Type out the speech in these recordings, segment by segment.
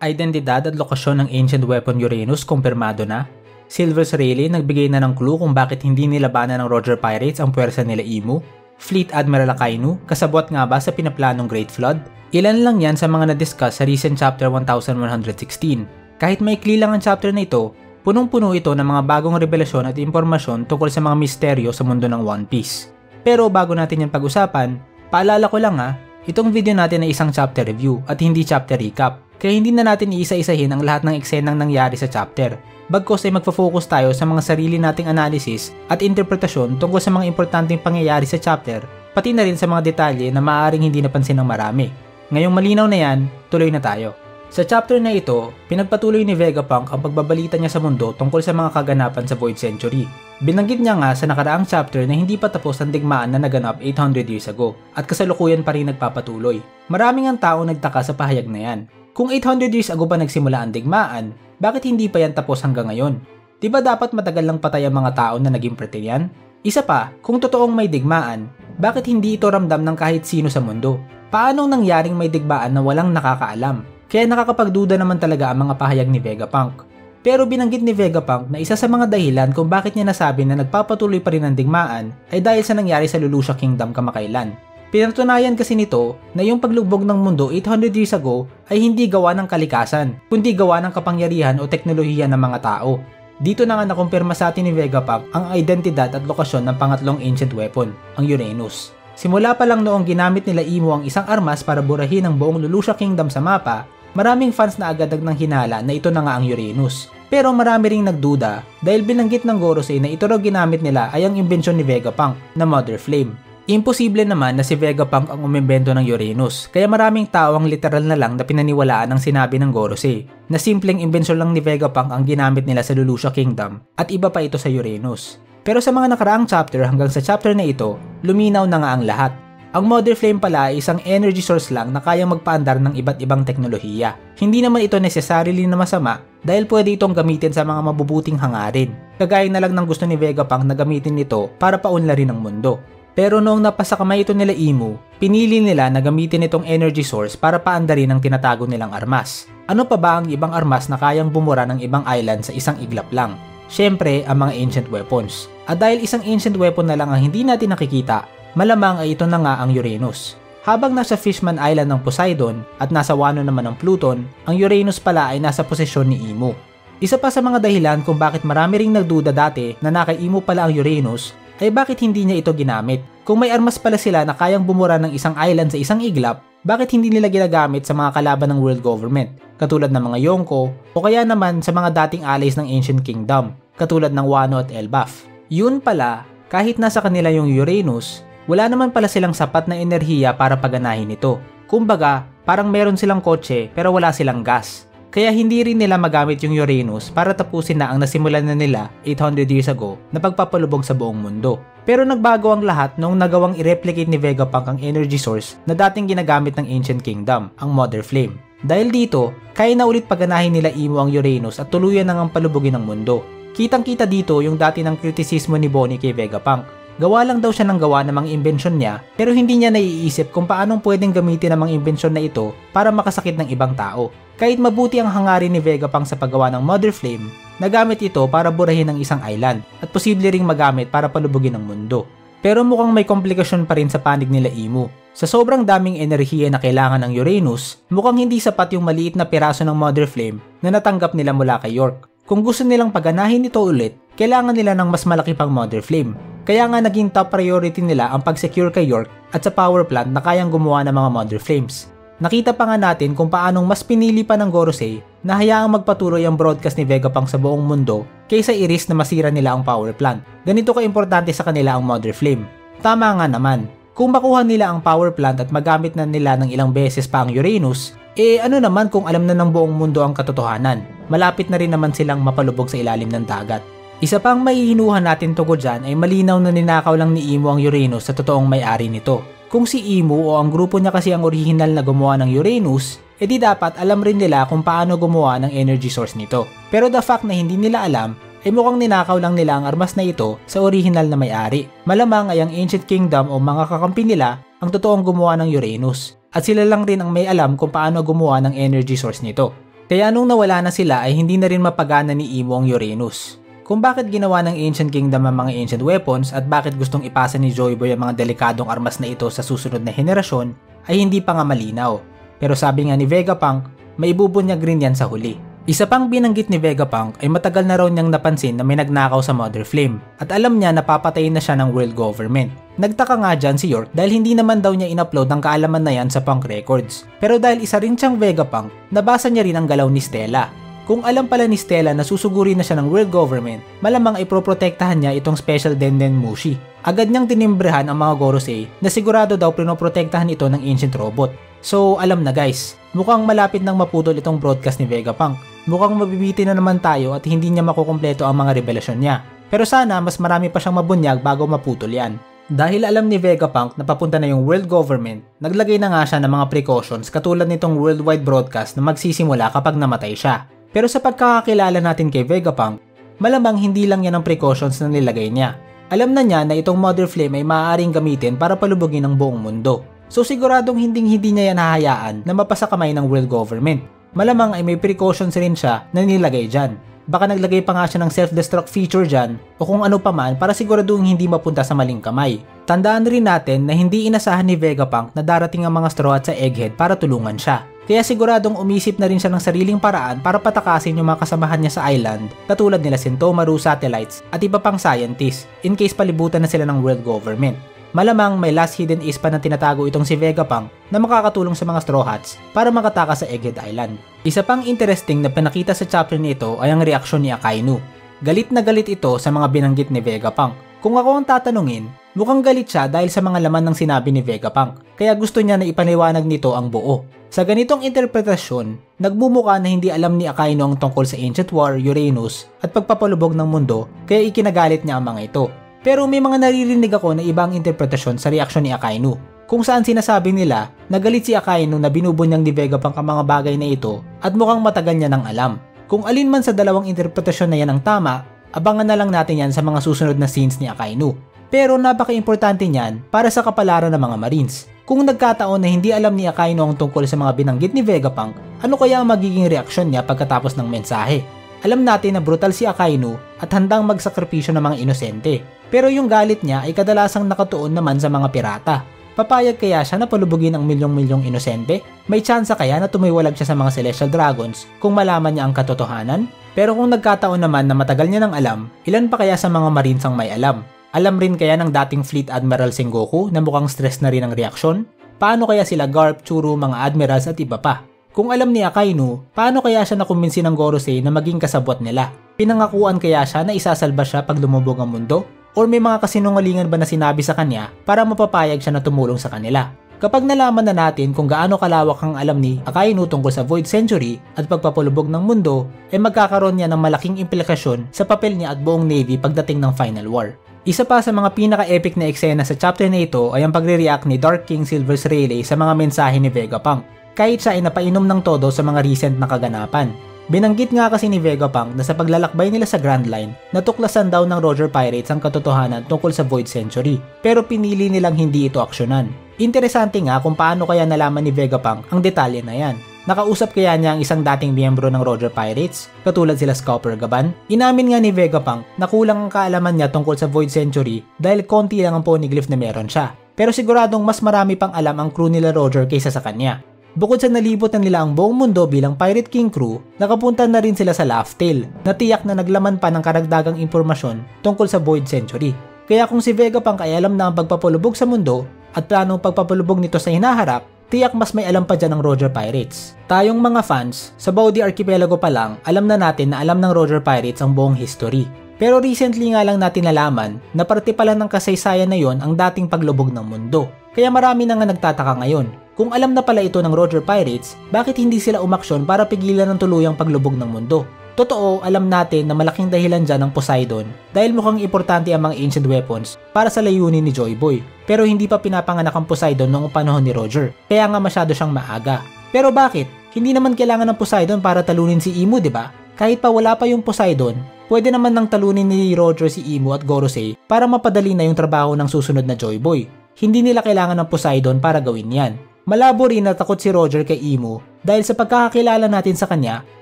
Identidad at lokasyon ng ancient weapon Uranus kumpirmado na. Silver Rayleigh nagbigay na ng clue kung bakit hindi nilabanan ng Roger Pirates ang puwersa nila Imu. Fleet Admiral Akainu, kasabwat nga ba sa pinaplanong Great Flood? Ilan lang yan sa mga na-discuss sa recent chapter 1116. Kahit maikli lang ang chapter na ito, punong-puno ito ng mga bagong revelasyon at impormasyon tungkol sa mga misteryo sa mundo ng One Piece. Pero bago natin yan pag-usapan, paalala ko lang itong video natin ay isang chapter review at hindi chapter recap. Kaya hindi na natin iisa-isahin ang lahat ng eksenang nangyari sa chapter. Bagkos ay magfo-focus tayo sa mga sarili nating analysis at interpretasyon tungkol sa mga importanteng pangyayari sa chapter, pati na rin sa mga detalye na maaaring hindi napansin ng marami. Ngayong malinaw na yan, tuloy na tayo. Sa chapter na ito, pinagpatuloy ni Vegapunk ang pagbabalita niya sa mundo tungkol sa mga kaganapan sa Void Century. Binanggit niya nga sa nakaraang chapter na hindi pa tapos ang digmaan na naganap 800 years ago at kasalukuyan pa rin nagpapatuloy. Maraming ang tao nagtaka sa pahayag na yan. Kung 800 years ago pa nagsimula ang digmaan, bakit hindi pa yan tapos hanggang ngayon? Diba dapat matagal lang patay ang mga tao na naging pretendyan? Isa pa, kung totoong may digmaan, bakit hindi ito ramdam ng kahit sino sa mundo? Paanong nangyaring may digmaan na walang nakakaalam? Kaya nakakapagduda naman talaga ang mga pahayag ni Vegapunk. Pero binanggit ni Vegapunk na isa sa mga dahilan kung bakit niya nasabi na nagpapatuloy pa rin ang digmaan ay dahil sa nangyari sa Lelouch Kingdom kamakailan. Pinatunayan kasi nito na yung paglubog ng mundo 800 years ago ay hindi gawa ng kalikasan, kundi gawa ng kapangyarihan o teknolohiya ng mga tao. Dito na nga nakumpirma sa atin ni Vegapunk ang identidad at lokasyon ng pangatlong ancient weapon, ang Uranus. Simula pa lang noong ginamit nila Imu ang isang armas para burahin ang buong Lelouch Kingdom sa mapa, maraming fans na agad ng hinala na ito na nga ang Uranus. Pero marami ring nagduda dahil binanggit ng Gorosei na ito raw ginamit nila ay ang imbensyon ni Vegapunk na Mother Flame. Imposible naman na si Vegapunk ang umimbento ng Uranus, kaya maraming tao ang literal na lang na pinaniwalaan ang sinabi ng Gorosei, na simpleng imbensyon lang ni Vegapunk ang ginamit nila sa Lelouch Kingdom at iba pa ito sa Uranus. Pero sa mga nakaraang chapter hanggang sa chapter na ito, luminaw na nga ang lahat. Ang Mother Flame pala ay isang energy source lang na kayang magpaandar ng iba't ibang teknolohiya. Hindi naman ito necessarily na masama dahil pwede itong gamitin sa mga mabubuting hangarin. Kagaya na lang ng gusto ni Vegapunk na gamitin ito para paunlarin ang mundo. Pero noong napasa kamay ito nila Imu, pinili nila na gamitin itong energy source para paandarin ang tinatago nilang armas. Ano pa ba ang ibang armas na kayang bumura ng ibang island sa isang iglap lang? Syempre, ang mga ancient weapons. At dahil isang ancient weapon na lang ang hindi natin nakikita, malamang ay ito na nga ang Uranus. Habang nasa Fishman Island ng Poseidon at nasa Wano naman ng Pluton, ang Uranus pala ay nasa posisyon ni Imu. Isa pa sa mga dahilan kung bakit marami ring nagduda dati na naka Imu pala ang Uranus ay bakit hindi niya ito ginamit. Kung may armas pala sila na kayang bumura ng isang island sa isang iglap, bakit hindi nila ginagamit sa mga kalaban ng world government, katulad ng mga Yonko, o kaya naman sa mga dating allies ng Ancient Kingdom, katulad ng Wano at Elbaf. Yun pala, kahit nasa kanila yung Uranus, wala naman pala silang sapat na enerhiya para paganahin ito. Kumbaga, parang meron silang kotse pero wala silang gas. Kaya hindi rin nila magamit yung Uranus para tapusin na ang nasimulan na nila 800 years ago na pagpapalubog sa buong mundo. Pero nagbago ang lahat noong nagawang i-replicate ni Vegapunk ang energy source na dating ginagamit ng Ancient Kingdom, ang Mother Flame. Dahil dito, kaya na ulit paganahin nila Imu ang Uranus at tuluyan nang palubugin ang mundo. Kitang-kita dito yung dati ng kritisismo ni Bonnie kay Vegapunk. Gawa lang daw siya ng gawa ng mga imbensyon niya pero hindi niya naiisip kung paanong pwedeng gamitin ang mga imbensyon na ito para makasakit ng ibang tao. Kahit mabuti ang hangarin ni Vegapunk sa paggawa ng Mother Flame, nagamit ito para burahin ang isang island at posible ring magamit para palubugin ang mundo. Pero mukhang may komplikasyon pa rin sa panig nila Imu. Sa sobrang daming enerhiya na kailangan ng Uranus, mukhang hindi sapat yung maliit na piraso ng Mother Flame na natanggap nila mula kay York. Kung gusto nilang paganahin ito ulit, kailangan nila ng mas malaki pang Mother Flame. Kaya nga naging top priority nila ang pag-secure kay York at sa power plant na kayang gumawa ng mga Mother Flames. Nakita pa nga natin kung paanong mas pinili pa ng Gorosei na hayaang magpatuloy ang broadcast ni Vegapunk sa buong mundo kaysa i-risk na masira nila ang power plant. Ganito ka-importante sa kanila ang Mother Flame. Tama nga naman, kung makuha nila ang power plant at magamit na nila ng ilang beses pa ang Uranus, ano naman kung alam na ng buong mundo ang katotohanan? Malapit na rin naman silang mapalubog sa ilalim ng dagat. Isa pang maihinuhan natin tungkol dyan ay malinaw na ninakaw lang ni Imu ang Uranus sa totoong may-ari nito. Kung si Imu o ang grupo niya kasi ang original na gumawa ng Uranus, edi dapat alam rin nila kung paano gumawa ng energy source nito. Pero the fact na hindi nila alam, ay mukhang ninakaw lang nila ang armas na ito sa original na may-ari. Malamang ay ang Ancient Kingdom o mga kakampi nila ang totoong gumawa ng Uranus. At sila lang rin ang may alam kung paano gumawa ng energy source nito. Kaya nung nawala na sila ay hindi na rin mapagana ni Imo ang Uranus. Kung bakit ginawa ng Ancient Kingdom ang mga ancient weapons at bakit gustong ipasa ni Joyboy ang mga delikadong armas na ito sa susunod na henerasyon ay hindi pa nga malinaw. Pero sabi nga ni Vegapunk, may ibubunyag rin yan sa huli. Isa pang binanggit ni Vegapunk ay matagal na raw niyang napansin na may nagnakaw sa Mother Flame at alam niya na papatayin na siya ng world government. Nagtaka nga dyan si York dahil hindi naman daw niya in-upload ang kaalaman na yan sa Punk Records. Pero dahil isa rin siyang Vegapunk, nabasa niya rin ang galaw ni Stella. Kung alam pala ni Stella na susugurin na siya ng world government, malamang ay proprotektahan niya itong Special Denden Mushi. Agad niyang tinimbrehan ang mga Gorosei na sigurado daw pinoprotektahan ito ng ancient robot. So alam na guys, mukhang malapit nang maputol itong broadcast ni Vegapunk. Mukhang mabibitin na naman tayo at hindi niya makukumpleto ang mga revelasyon niya. Pero sana mas marami pa siyang mabunyag bago maputol yan. Dahil alam ni Vegapunk na papunta na yung world government, naglagay na nga siya ng mga precautions katulad nitong worldwide broadcast na magsisimula kapag namatay siya. Pero sa pagkakakilala natin kay Vegapunk, malamang hindi lang yan ang precautions na nilagay niya. Alam na niya na itong Mother Flame ay maaaring gamitin para palubugin ang buong mundo. So siguradong hindi niya yan hahayaan na mapasa kamay ng world government. Malamang ay may precautions rin siya na nilagay dyan. Baka naglagay pa nga siya ng self-destruct feature dyan o kung ano pa man para siguraduhin hindi mapunta sa maling kamay. Tandaan rin natin na hindi inasahan ni Vegapunk na darating ang mga Straw Hats sa Egghead para tulungan siya. Kaya siguradong umisip na rin siya ng sariling paraan para patakasin yung mga kasamahan niya sa island katulad nila Sentomaru Satellites at iba pang scientists in case palibutan na sila ng world government. Malamang may last hidden ace pa na tinatago itong si Vegapunk na makakatulong sa mga Straw Hats para makatakas sa Egghead Island. Isa pang interesting na pinakita sa chapter nito ay ang reaksyon ni Akainu. Galit na galit ito sa mga binanggit ni Vegapunk. Kung ako ang tatanungin, mukhang galit siya dahil sa mga laman ng sinabi ni Vegapunk, kaya gusto niya na ipaniwanag nito ang buo. Sa ganitong interpretasyon, nagmumukha na hindi alam ni Akainu ang tungkol sa Ancient War, Uranus at pagpapalubog ng mundo kaya ikinagalit niya ang mga ito. Pero may mga naririnig ako na ibang interpretasyon sa reaksyon ni Akainu, kung saan sinasabi nila na galit si Akainu na binubunyag ni Vegapunk ang mga bagay na ito at mukhang matagal niya nang alam. Kung alin man sa dalawang interpretasyon na yan ang tama, abangan na lang natin yan sa mga susunod na scenes ni Akainu. Pero napaka-importante niyan para sa kapalaran ng mga Marines. Kung nagkataon na hindi alam ni Akainu ang tungkol sa mga binanggit ni Vegapunk, ano kaya ang magiging reaksyon niya pagkatapos ng mensahe? Alam natin na brutal si Akainu at handang magsakripisyo ng mga inosente. Pero yung galit niya ay kadalasang nakatuon naman sa mga pirata. Papayag kaya siya na palubugin ang milyong-milyong inosente? May tsansa kaya na tumiwalag siya sa mga Celestial Dragons kung malaman niya ang katotohanan? Pero kung nagkataon naman na matagal niya nang alam, ilan pa kaya sa mga Marines ang may alam? Alam rin kaya ng dating Fleet Admiral Sengoku na mukhang stress na rin ang reaksyon? Paano kaya sila Garp, Churu, mga Admirals at iba pa? Kung alam ni Akainu, paano kaya siya nakumbinsi ng Gorosei na maging kasabwat nila? Pinangakuan kaya siya na isasalba siya pag lumubog ang mundo? Or may mga kasinungalingan ba na sinabi sa kanya para mapapayag siya na tumulong sa kanila? Kapag nalaman na natin kung gaano kalawak ang alam ni Akainu tungkol sa Void Century at pagpapalubog ng mundo, ay magkakaroon niya ng malaking implikasyon sa papel niya at buong Navy pagdating ng Final War. Isa pa sa mga pinaka-epic na eksena sa chapter na ito ay ang pagre-react ni Dark King Silvers Rayleigh sa mga mensahe ni Vegapunk, kahit siya ay napainom ng todo sa mga recent na kaganapan. Binanggit nga kasi ni Vegapunk na sa paglalakbay nila sa Grand Line, natuklasan daw ng Roger Pirates ang katotohanan tungkol sa Void Century, pero pinili nilang hindi ito aksyonan. Interesante nga kung paano kaya nalaman ni Vegapunk ang detalye na yan. Nakausap kaya niya ang isang dating miyembro ng Roger Pirates, katulad sila Scopper Gaban? Inamin nga ni Vegapunk na kulang ang kaalaman niya tungkol sa Void Century dahil konti lang ang poneglyph na meron siya. Pero siguradong mas marami pang alam ang crew nila Roger kaysa sa kanya. Bukod sa nalibot na nila ang buong mundo bilang Pirate King crew, nakapunta na rin sila sa Laugh Tale na tiyak na naglaman pa ng karagdagang impormasyon tungkol sa Void Century. Kaya kung si Vegapunk ay alam na ang pagpapalubog sa mundo at planong pagpapalubog nito sa hinaharap, tiyak mas may alam pa dyan ng Roger Pirates. Tayong mga fans, sa Baudi Archipelago pa lang, alam na natin na alam ng Roger Pirates ang buong history. Pero recently nga lang natin nalaman na parte pala ng kasaysayan na yon ang dating paglubog ng mundo. Kaya marami na nga nagtataka ngayon. Kung alam na pala ito ng Roger Pirates, bakit hindi sila umaksyon para pigilan ng tuluyang paglubog ng mundo? Totoo, alam natin na malaking dahilan dyan ng Poseidon dahil mukhang importante ang mga ancient weapons para sa layunin ni Joy Boy. Pero hindi pa pinapanganak ang Poseidon noong panahon ni Roger, kaya nga masyado siyang maaga. Pero bakit? Hindi naman kailangan ng Poseidon para talunin si Imu, di ba? Kahit pa wala pa yung Poseidon, pwede naman nang talunin ni Roger si Imu at Gorosei para mapadali na yung trabaho ng susunod na Joy Boy. Hindi nila kailangan ng Poseidon para gawin yan. Malabo rin na takot si Roger kay Imu Dahil sa pagkakakilala natin sa kanya,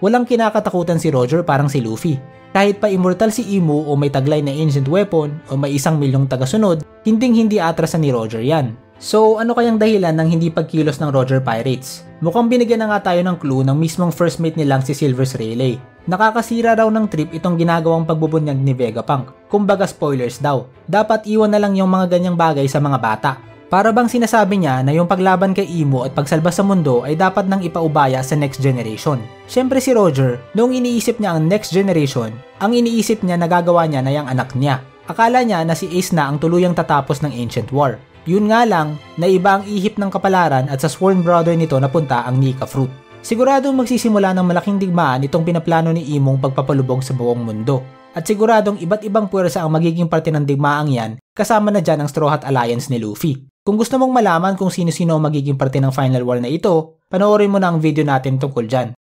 walang kinakatakutan si Roger parang si Luffy. Kahit pa immortal si Imu o may taglay na ancient weapon o may 1,000,000 tagasunod, hindi atrasan ni Roger yan. So ano kayang dahilan ng hindi pagkilos ng Roger Pirates? Mukhang binigyan na nga tayo ng clue ng mismong first mate nilang si Silvers Rayleigh. Nakakasira raw ng trip itong ginagawang pagbubunyag ni Vegapunk. Kumbaga spoilers daw. Dapat iwan na lang yung mga ganyang bagay sa mga bata. Para bang sinasabi niya na yung paglaban kay Imu at pagsalba sa mundo ay dapat nang ipaubaya sa next generation. Siyempre si Roger, noong iniisip niya ang next generation, ang iniisip niya na gagawa niya na yung anak niya. Akala niya na si Ace na ang tuluyang tatapos ng Ancient War. Yun nga lang, na iba ang ihip ng kapalaran at sa sworn brother nito napunta ang Nika Fruit. Siguradong magsisimula ng malaking digmaan itong pinaplano ni Imong pagpapalubog sa buong mundo. At siguradong iba't ibang puwersa ang magiging parte ng digmaang yan, kasama na dyan ang Straw Hat Alliance ni Luffy. Kung gusto mong malaman kung sino-sino ang magiging parte ng Final War na ito, panoorin mo na ang video natin tungkol dyan.